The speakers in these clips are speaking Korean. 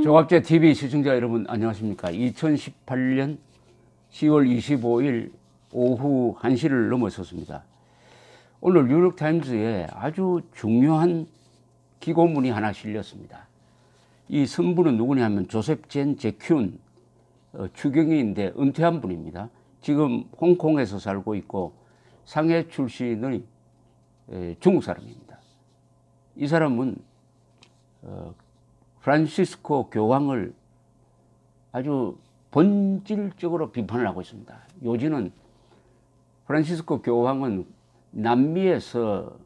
종합제 TV 시청자 여러분 안녕하십니까. 2018년 10월 25일 오후 1시를 넘어섰습니다. 오늘 뉴욕타임즈에 아주 중요한 기고문이 하나 실렸습니다. 이 선부는 누구냐 하면 조셉 젠 제큐 추경위인데 은퇴한 분입니다. 지금 홍콩에서 살고 있고 상해 출신의 중국 사람입니다. 이 사람은 프란시스코 교황을 아주 본질적으로 비판을 하고 있습니다. 요지는 프란시스코 교황은 남미에서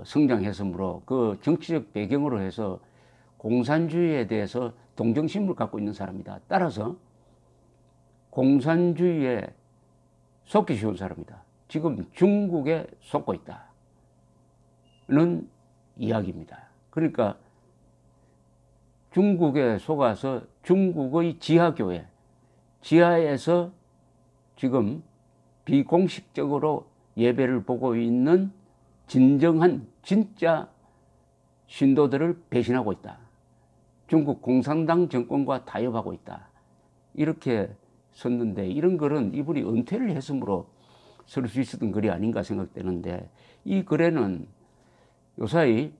성장했으므로 그 정치적 배경으로 해서 공산주의에 대해서 동정심을 갖고 있는 사람이다. 따라서 공산주의에 속기 쉬운 사람이다. 지금 중국에 속고 있다는 이야기입니다. 그러니까 중국에 속아서 중국의 지하교회, 지하에서 지금 비공식적으로 예배를 보고 있는 진정한 진짜 신도들을 배신하고 있다. 중국 공산당 정권과 타협하고 있다. 이렇게 썼는데 이런 글은 이분이 은퇴를 했으므로 쓸 수 있었던 글이 아닌가 생각되는데 이 글에는 요사이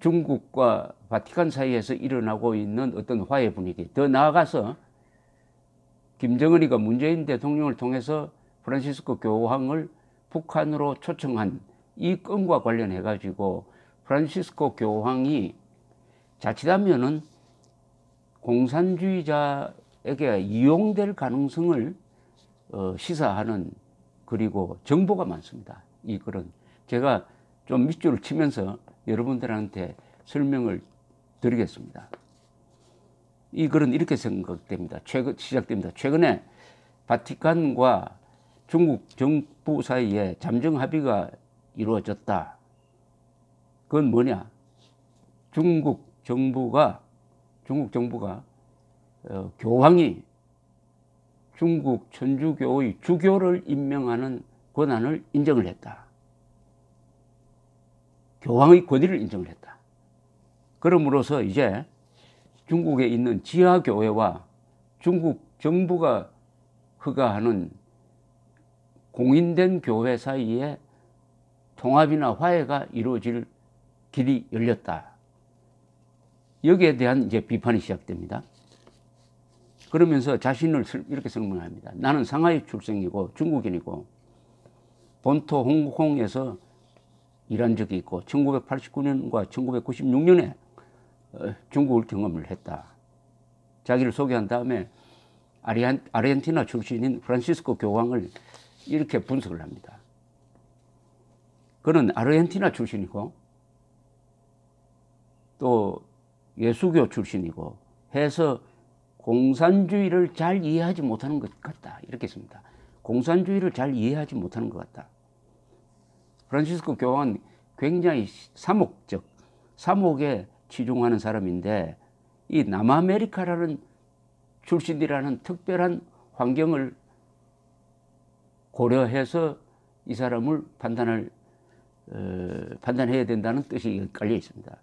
중국과 바티칸 사이에서 일어나고 있는 어떤 화해 분위기, 더 나아가서 김정은이가 문재인 대통령을 통해서 프란시스코 교황을 북한으로 초청한 이 건과 관련해 가지고 프란시스코 교황이 자칫하면은 공산주의자에게 이용될 가능성을 시사하는 그리고 정보가 많습니다. 이 글은 제가 좀 밑줄을 치면서 여러분들한테 설명을 드리겠습니다. 이 글은 이렇게 생각됩니다. 시작됩니다. 최근에 바티칸과 중국 정부 사이에 잠정 합의가 이루어졌다. 그건 뭐냐? 중국 정부가 교황이 중국 천주교의 주교를 임명하는 권한을 인정을 했다. 교황의 권위를 인정을 했다. 그럼으로써 이제 중국에 있는 지하교회와 중국 정부가 허가하는 공인된 교회 사이에 통합이나 화해가 이루어질 길이 열렸다. 여기에 대한 이제 비판이 시작됩니다. 그러면서 자신을 이렇게 설명합니다. 나는 상하이 출생이고 중국인이고 본토 홍콩에서 일한 적이 있고 1989년과 1996년에 중국을 경험을 했다. 자기를 소개한 다음에 아르헨티나 출신인 프란시스코 교황을 이렇게 분석을 합니다. 그는 아르헨티나 출신이고 또 예수교 출신이고 해서 공산주의를 잘 이해하지 못하는 것 같다. 이렇게 씁니다. 공산주의를 잘 이해하지 못하는 것 같다. 프란시스코 교황은 굉장히 사목에 치중하는 사람인데 이 남아메리카라는 출신이라는 특별한 환경을 고려해서 이 사람을 판단해야 된다는 뜻이 깔려 있습니다.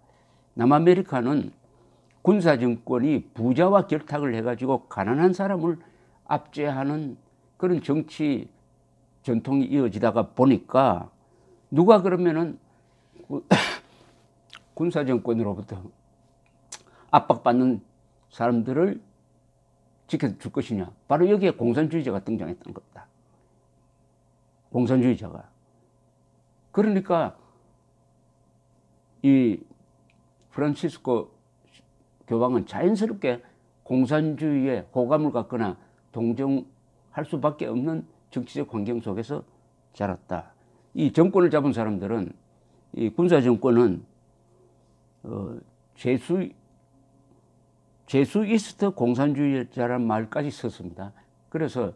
남아메리카는 군사정권이 부자와 결탁을 해가지고 가난한 사람을 압제하는 그런 정치 전통이 이어지다가 보니까 누가 그러면은 군사정권으로부터 압박받는 사람들을 지켜줄 것이냐. 바로 여기에 공산주의자가 등장했던 겁니다. 공산주의자가. 그러니까 이 프란시스코 교황은 자연스럽게 공산주의에 호감을 갖거나 동정할 수밖에 없는 정치적 환경 속에서 자랐다. 이 정권을 잡은 사람들은 이 군사 정권은 제수이스트 공산주의자란 말까지 썼습니다. 그래서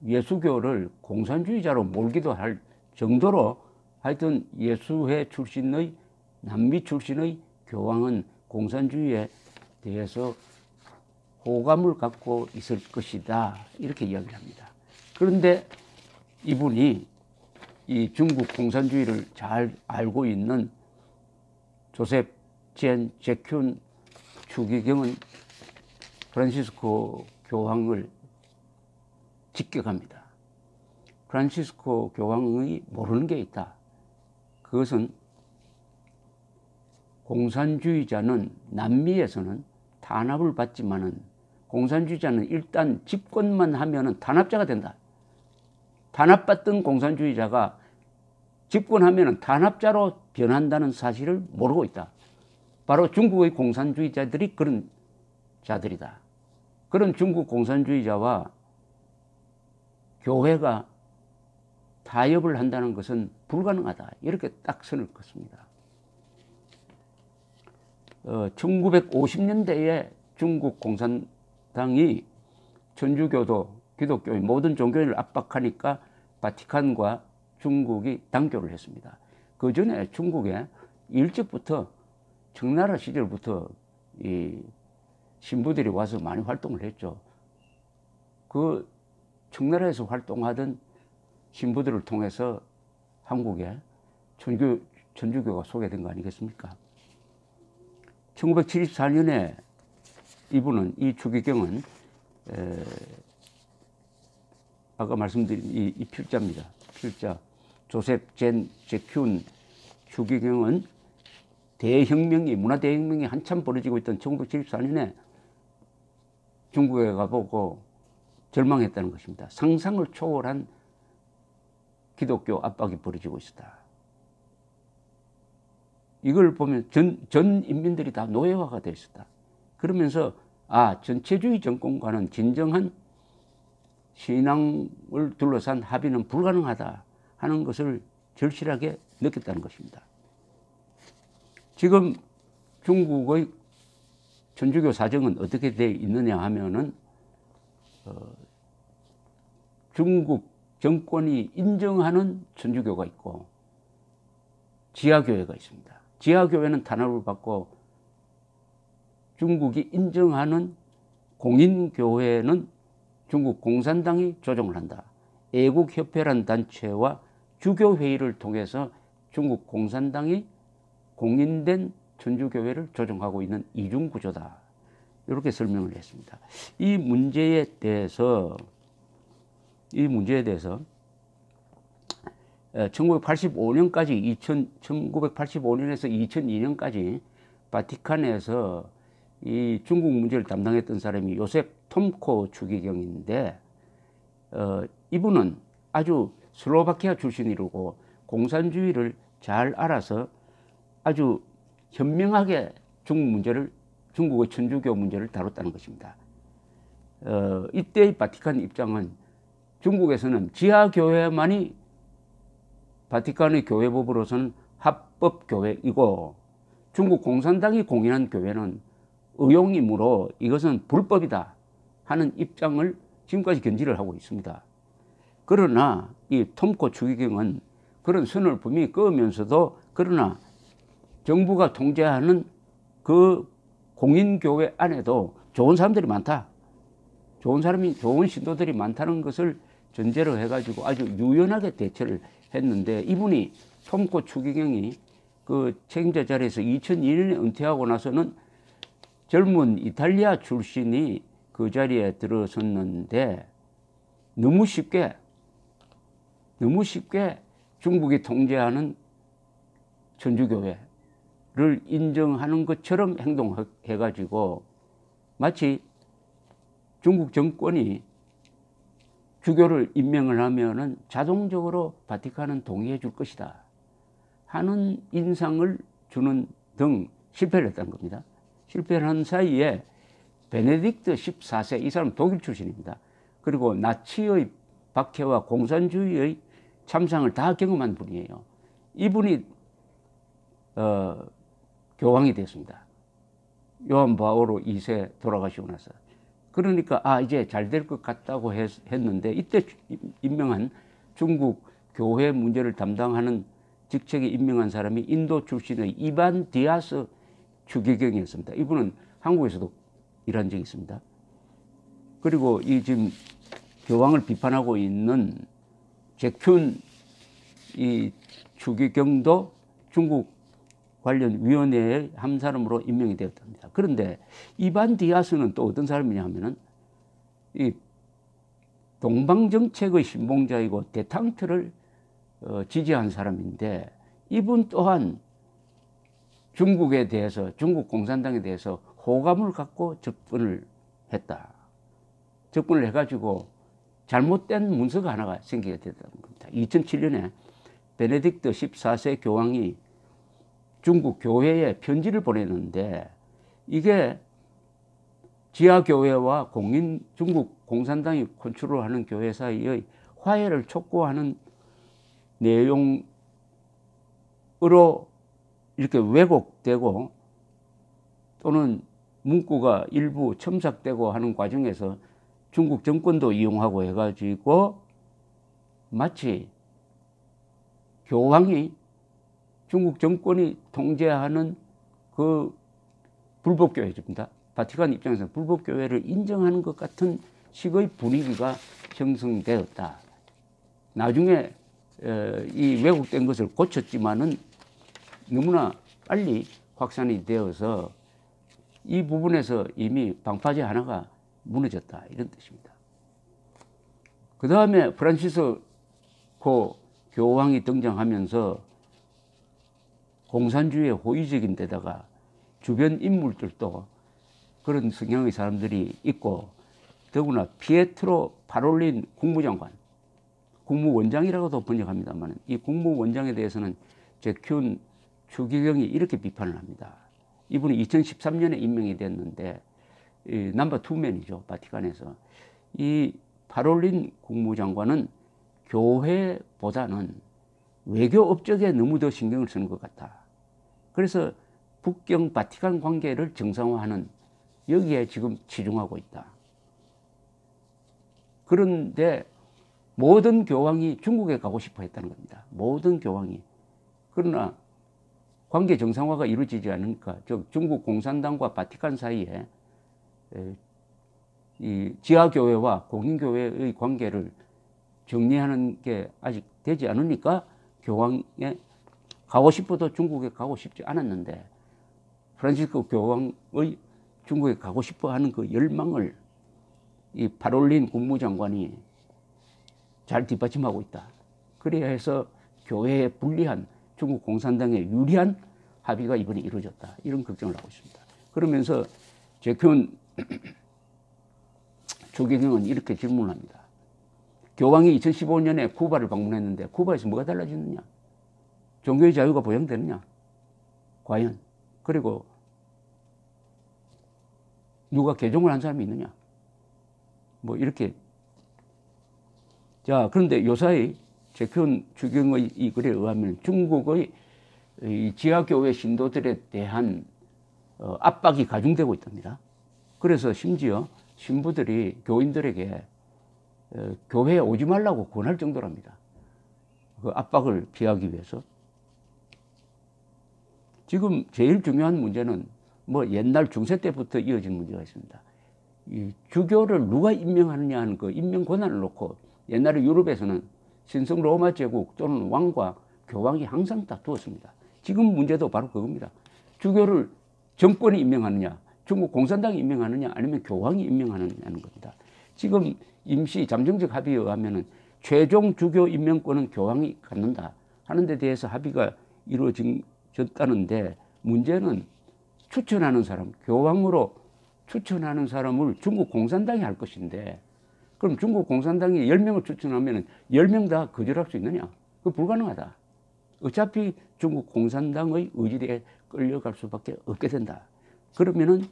예수교를 공산주의자로 몰기도 할 정도로 하여튼 예수회 출신의 남미 출신의 교황은 공산주의에 대해서 호감을 갖고 있을 것이다. 이렇게 이야기를 합니다. 그런데 이분이 이 중국 공산주의를 잘 알고 있는 조셉 젠 제큐 추기경은 프란시스코 교황을 직격합니다. 프란시스코 교황이 모르는 게 있다. 그것은 공산주의자는 남미에서는 탄압을 받지만은 공산주의자는 일단 집권만 하면은 탄압자가 된다. 탄압받던 공산주의자가 집권하면은 탄압자로 변한다는 사실을 모르고 있다. 바로 중국의 공산주의자들이 그런 자들이다. 그런 중국 공산주의자와 교회가 타협을 한다는 것은 불가능하다. 이렇게 딱 선을 긋습니다. 1950년대에 중국 공산당이 천주교도 기독교의 모든 종교인을 압박하니까 바티칸과 중국이 단교를 했습니다. 그 전에 중국에 일찍부터 청나라 시절부터 이 신부들이 와서 많이 활동을 했죠. 그 청나라에서 활동하던 신부들을 통해서 한국에 천주교가 소개된 거 아니겠습니까? 1974년에 이분은, 이 추기경은 아까 말씀드린 이 필자입니다. 필자 조셉 젠 제큐 추기경은 문화대혁명이 한참 벌어지고 있던 1974년에 중국에 가보고 절망했다는 것입니다. 상상을 초월한 기독교 압박이 벌어지고 있었다. 이걸 보면 전 인민들이 다 노예화가 되어 있었다. 그러면서 전체주의 정권과는 진정한 신앙을 둘러싼 합의는 불가능하다 하는 것을 절실하게 느꼈다는 것입니다. 지금 중국의 천주교 사정은 어떻게 되어 있느냐 하면은 중국 정권이 인정하는 천주교가 있고 지하교회가 있습니다. 지하교회는 탄압을 받고 중국이 인정하는 공인교회는 중국 공산당이 조정을 한다. 애국협회란 단체와 주교회의를 통해서 중국 공산당이 공인된 천주교회를 조정하고 있는 이중구조다. 이렇게 설명을 했습니다. 이 문제에 대해서 1985년에서 2002년까지 바티칸에서 이 중국 문제를 담당했던 사람이 요셉 톰코 추기경인데, 이분은 아주 슬로바키아 출신이고 공산주의를 잘 알아서 아주 현명하게 중국의 천주교 문제를 다뤘다는 것입니다. 이때의 바티칸 입장은 중국에서는 지하교회만이 바티칸의 교회법으로서는 합법교회이고 중국 공산당이 공인한 교회는 의용이므로 이것은 불법이다 하는 입장을 지금까지 견지를 하고 있습니다. 그러나 이 톰코 추기경은 그런 선을 분명히 그으면서도 그러나 정부가 통제하는 그 공인교회 안에도 좋은 사람들이 많다. 좋은 신도들이 많다는 것을 전제로 해가지고 아주 유연하게 대처를 했는데, 이분이 톰코 추기경이 그 책임자 자리에서 2002년에 은퇴하고 나서는 젊은 이탈리아 출신이 그 자리에 들어섰는데 너무 쉽게 중국이 통제하는 천주교회를 인정하는 것처럼 행동해가지고 마치 중국 정권이 주교를 임명을 하면은 자동적으로 바티칸은 동의해 줄 것이다 하는 인상을 주는 등 실패를 했다는 겁니다. 실패를 한 사이에 베네딕트 14세, 이 사람 독일 출신입니다. 그리고 나치의 박해와 공산주의의 참상을 다 경험한 분이에요. 이분이 교황이 됐습니다. 요한 바오로 2세 돌아가시고 나서. 그러니까 이제 잘 될 것 같다고 했는데, 이때 임명한 중국 교회 문제를 담당하는 직책에 임명한 사람이 인도 출신의 이반 디아스 추기경이었습니다. 이분은 한국에서도 일한 적이 있습니다. 그리고 이 지금 교황을 비판하고 있는 제큐 이 추기경도 중국 관련 위원회의 한 사람으로 임명이 되었답니다. 그런데 이반 디아스는 또 어떤 사람이냐 하면은 이 동방정책의 신봉자이고 데탕트를 지지한 사람인데, 이분 또한 중국에 대해서, 중국 공산당에 대해서 호감을 갖고 접근을 했다. 접근을 해가지고 잘못된 문서가 하나가 생기게 됐다는 겁니다. 2007년에 베네딕트 14세 교황이 중국 교회에 편지를 보냈는데, 이게 지하교회와 중국 공산당이 컨트롤하는 교회 사이의 화해를 촉구하는 내용으로 이렇게 왜곡되고, 또는 문구가 일부 첨삭되고 하는 과정에서 중국 정권도 이용하고 해가지고 마치 교황이 중국 정권이 통제하는 그 불법교회입니다. 바티칸 입장에서 불법교회를 인정하는 것 같은 식의 분위기가 형성되었다. 나중에 이 왜곡된 것을 고쳤지만은 너무나 빨리 확산이 되어서 이 부분에서 이미 방파제 하나가 무너졌다, 이런 뜻입니다. 그 다음에 프란시스코 교황이 등장하면서 공산주의의 호의적인 데다가 주변 인물들도 그런 성향의 사람들이 있고, 더구나 피에트로 파롤린 국무장관, 국무원장이라고도 번역합니다만, 이 국무원장에 대해서는 제큐 추기경이 이렇게 비판을 합니다. 이분이 2013년에 임명이 됐는데 넘버 투맨이죠, 바티칸에서. 이 파롤린 국무장관은 교회보다는 외교 업적에 너무 더 신경을 쓰는 것 같다. 그래서 북경 바티칸 관계를 정상화하는, 여기에 지금 치중하고 있다. 그런데 모든 교황이 중국에 가고 싶어 했다는 겁니다. 모든 교황이. 그러나 관계 정상화가 이루어지지 않으니까, 즉 중국 공산당과 바티칸 사이에 이 지하교회와 공인교회의 관계를 정리하는 게 아직 되지 않으니까 교황에 가고 싶어도 중국에 가고 싶지 않았는데, 프란시스코 교황의 중국에 가고 싶어 하는 그 열망을 이 파롤린 국무장관이 잘 뒷받침하고 있다. 그래야 해서 교회에 불리한, 중국 공산당에 유리한 합의가 이번에 이루어졌다, 이런 걱정을 하고 있습니다. 그러면서 제큐 추기경은 이렇게 질문을 합니다. 교황이 2015년에 쿠바를 방문했는데 쿠바에서 뭐가 달라지느냐? 종교의 자유가 보장되느냐? 과연? 그리고 누가 개종을 한 사람이 있느냐? 뭐 이렇게. 자, 그런데 요사이 제큐 추기경의 이 글에 의하면 중국의 이 지하교회 신도들에 대한 압박이 가중되고 있답니다. 그래서 심지어 신부들이 교인들에게 교회에 오지 말라고 권할 정도랍니다. 그 압박을 피하기 위해서. 지금 제일 중요한 문제는 뭐 옛날 중세 때부터 이어진 문제가 있습니다. 이 주교를 누가 임명하느냐 하는 그 임명 권한을 놓고, 옛날에 유럽에서는 신성 로마 제국 또는 왕과 교황이 항상 다투었습니다. 지금 문제도 바로 그겁니다. 주교를 정권이 임명하느냐, 중국 공산당이 임명하느냐, 아니면 교황이 임명하느냐는 겁니다. 지금 임시 잠정적 합의에 의하면은 최종 주교 임명권은 교황이 갖는다 하는 데 대해서 합의가 이루어졌다는데, 문제는 추천하는 사람, 교황으로 추천하는 사람을 중국 공산당이 할 것인데, 그럼 중국 공산당이 10명을 추천하면 10명 다 거절할 수 있느냐? 그거 불가능하다. 어차피 중국 공산당의 의지에 끌려갈 수밖에 없게 된다. 그러면은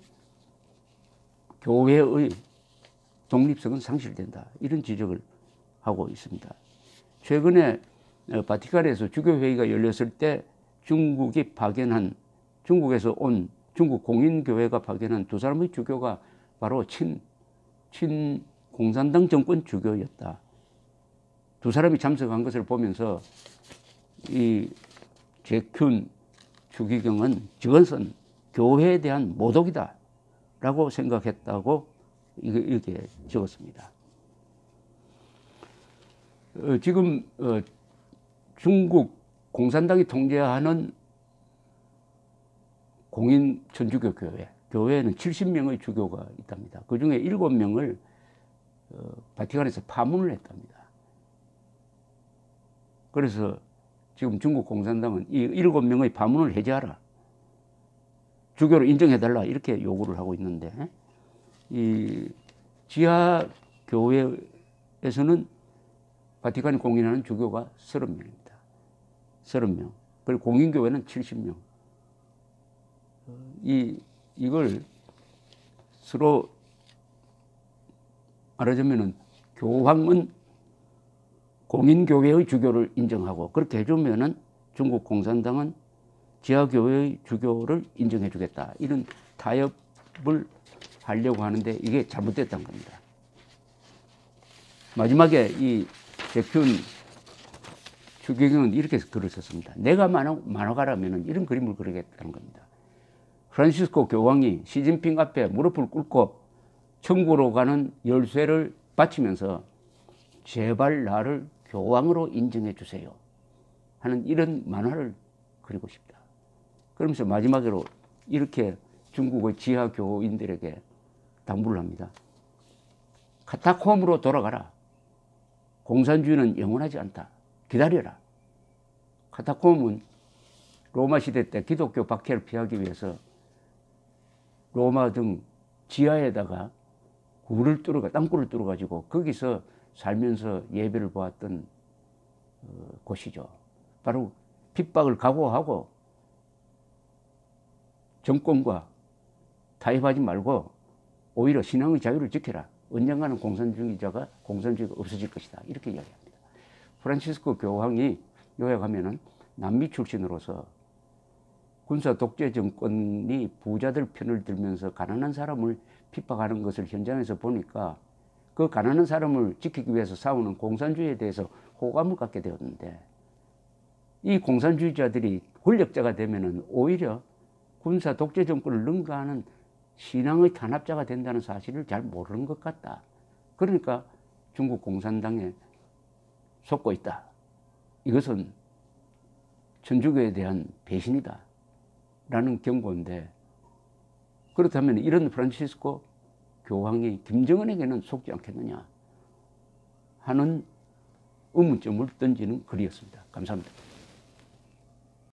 교회의 독립성은 상실된다, 이런 지적을 하고 있습니다. 최근에 바티칸에서 주교회의가 열렸을 때 중국에서 온 중국 공인교회가 파견한 두 사람의 주교가 바로 친 공산당 정권 주교였다. 두 사람이 참석한 것을 보면서 이 제큐 추기경은 저것은 교회에 대한 모독이다 라고 생각했다고 이렇게 적었습니다. 지금 중국 공산당이 통제하는 공인 천주교 교회에는 70명의 주교가 있답니다. 그 중에 7명을 바티칸에서 파문을 했답니다. 그래서 지금 중국 공산당은 이 7명의 파문을 해제하라, 주교를 인정해달라, 이렇게 요구를 하고 있는데, 이 지하 교회에서는 바티칸이 공인하는 주교가 30명입니다. 30명. 그리고 공인교회는 70명. 이걸 서로 말하자면은 교황은 공인교회의 주교를 인정하고, 그렇게 해주면은 중국 공산당은 지하교회의 주교를 인정해 주겠다, 이런 타협을 하려고 하는데 이게 잘못됐다는 겁니다. 마지막에 이 백균 추기경은 이렇게 글을 썼습니다. 내가 만화가라면 이런 그림을 그리겠다는 겁니다. 프란시스코 교황이 시진핑 앞에 무릎을 꿇고 천국으로 가는 열쇠를 바치면서 제발 나를 교황으로 인정해 주세요 하는 이런 만화를 그리고 싶다. 그러면서 마지막으로 이렇게 중국의 지하 교인들에게 당부를 합니다. 카타콤으로 돌아가라. 공산주의는 영원하지 않다. 기다려라. 카타콤은 로마 시대 때 기독교 박해를 피하기 위해서 로마 등 지하에다가 땅굴을 뚫어가지고 거기서 살면서 예배를 보았던 곳이죠. 바로 핍박을 각오하고 정권과 타협하지 말고 오히려 신앙의 자유를 지켜라. 언젠가는 공산주의가 없어질 것이다. 이렇게 이야기합니다. 프란시스코 교황이 요약하면은 남미 출신으로서 군사 독재 정권이 부자들 편을 들면서 가난한 사람을 핍박하는 것을 현장에서 보니까 그 가난한 사람을 지키기 위해서 싸우는 공산주의에 대해서 호감을 갖게 되었는데, 이 공산주의자들이 권력자가 되면은 오히려 군사 독재 정권을 능가하는 신앙의 탄압자가 된다는 사실을 잘 모르는 것 같다. 그러니까 중국 공산당에 속고 있다. 이것은 천주교에 대한 배신이다 라는 경고인데, 그렇다면 이런 프란시스코 교황이 김정은에게는 속지 않겠느냐 하는 의문점을 던지는 글이었습니다. 감사합니다.